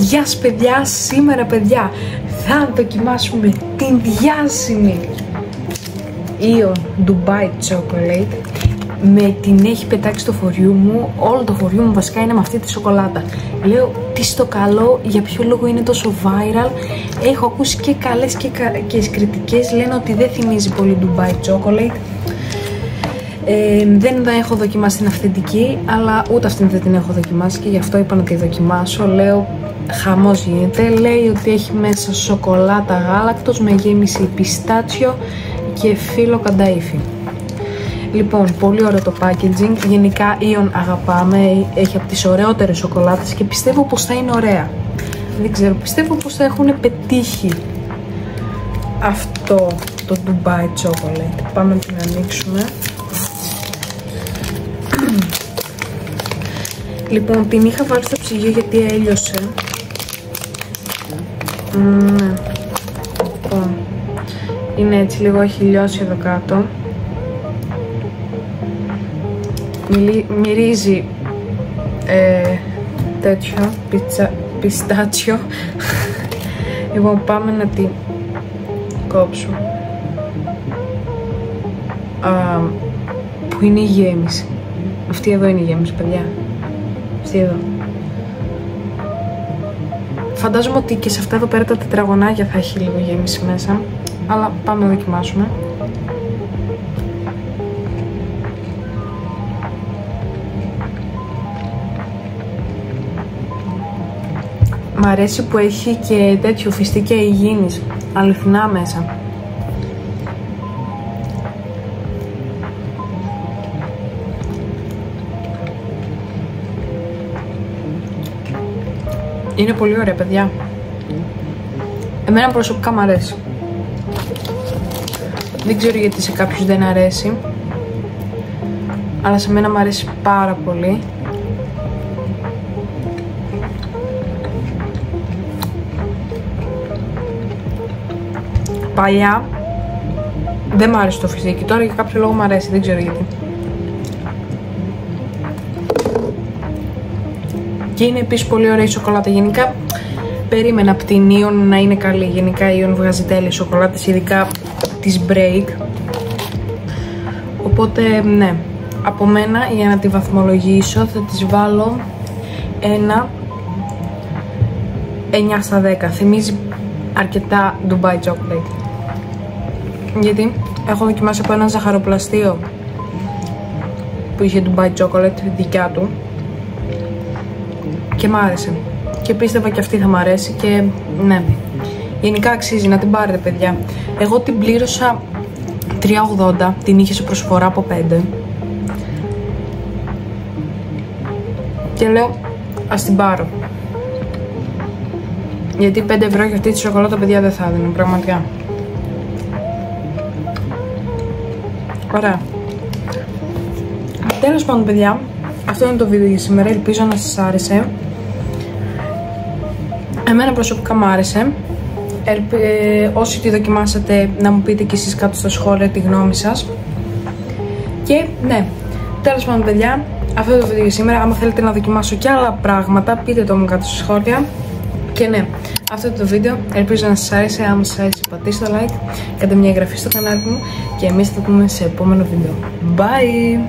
Γεια σας παιδιά, σήμερα παιδιά θα δοκιμάσουμε την διάσημη Ion Dubai Chocolate. Με την έχει πετάξει στο φοριού μου, όλο το φοριού μου βασικά είναι με αυτή τη σοκολάτα. Λέω τι στο καλό, για ποιο λόγο είναι τόσο viral. Έχω ακούσει και καλές και κριτικές, λένε ότι δεν θυμίζει πολύ Dubai Chocolate. Δεν έχω δοκιμάσει την αυθεντική, αλλά ούτε αυτήν δεν την έχω δοκιμάσει και γι' αυτό είπα να τη δοκιμάσω. Λέω χαμός γίνεται. Λέει ότι έχει μέσα σοκολάτα γάλακτος με γέμιση πιστάτσιο και φύλλο κανταΐφι. Λοιπόν, πολύ ωραίο το packaging. Γενικά Ion αγαπάμε, έχει από τις ωραιότερες σοκολάτες και πιστεύω πως θα είναι ωραία. Δεν ξέρω, πιστεύω πως θα έχουν πετύχει αυτό το Dubai Chocolate. Πάμε να την ανοίξουμε. Λοιπόν, την είχα βάλει στο ψυγείο γιατί έλειωσε. Ναι. Λοιπόν, είναι έτσι, λίγο έχει λιώσει εδώ κάτω. Μυρίζει τέτοιο πιστάτσιο. Λοιπόν, πάμε να την κόψω. Που είναι η γέμιση. Αυτή εδώ είναι η γέμιση, παιδιά. Αυτή εδώ. Φαντάζομαι ότι και σε αυτά εδώ πέρα τα τετραγωνάκια θα έχει λίγο γέμιση μέσα. Αλλά πάμε να δοκιμάσουμε. Μ' αρέσει που έχει και τέτοιο φιστίκια υγιεινής, αληθινά μέσα. Είναι πολύ ωραία, παιδιά. Εμένα προσωπικά μ' αρέσει. Δεν ξέρω γιατί σε κάποιους δεν αρέσει, αλλά σε μένα μ' αρέσει πάρα πολύ. Παλιά δεν μ' άρεσε το φιστίκι, τώρα για κάποιο λόγο μ' αρέσει, δεν ξέρω γιατί. Και είναι επίσης πολύ ωραία η σοκολάτα. Γενικά περίμενα από την Ion να είναι καλή. Γενικά η Ion βγάζει τέλειες σοκολάτες, ειδικά της Break. Οπότε ναι, από μένα για να τη βαθμολογήσω θα της βάλω ένα 9 στα 10. Θυμίζει αρκετά Dubai Chocolate. Γιατί έχω δοκιμάσει από ένα ζαχαροπλαστείο που είχε Dubai Chocolate δικιά του και μ' άρεσε. Και πίστευα και αυτή θα μ' αρέσει και ναι. Γενικά αξίζει να την πάρετε, παιδιά. Εγώ την πλήρωσα 3,80, την είχε σε προσφορά από 5. Και λέω ας την πάρω. Γιατί 5 ευρώ για αυτή τη σοκολάτα, παιδιά, δεν θα έδινε, πραγματικά. Ωραία. Τέλος πάντων, παιδιά, αυτό είναι το βίντεο για σήμερα. Ελπίζω να σας άρεσε. Εμένα προσωπικά μου άρεσε. Όσοι τη δοκιμάσατε, να μου πείτε και εσείς κάτω στα σχόλια τη γνώμη σας. Και ναι, τέλος πάντων, παιδιά, αυτό είναι το βίντεο για σήμερα. Άμα θέλετε να δοκιμάσω και άλλα πράγματα, πείτε το μου κάτω στα σχόλια. Και ναι, αυτό είναι το βίντεο. Ελπίζω να σας άρεσε. Αν σας άρεσε, πατήστε το like, κάντε μια εγγραφή στο κανάλι μου και εμείς θα τα πούμε σε επόμενο βίντεο. Bye!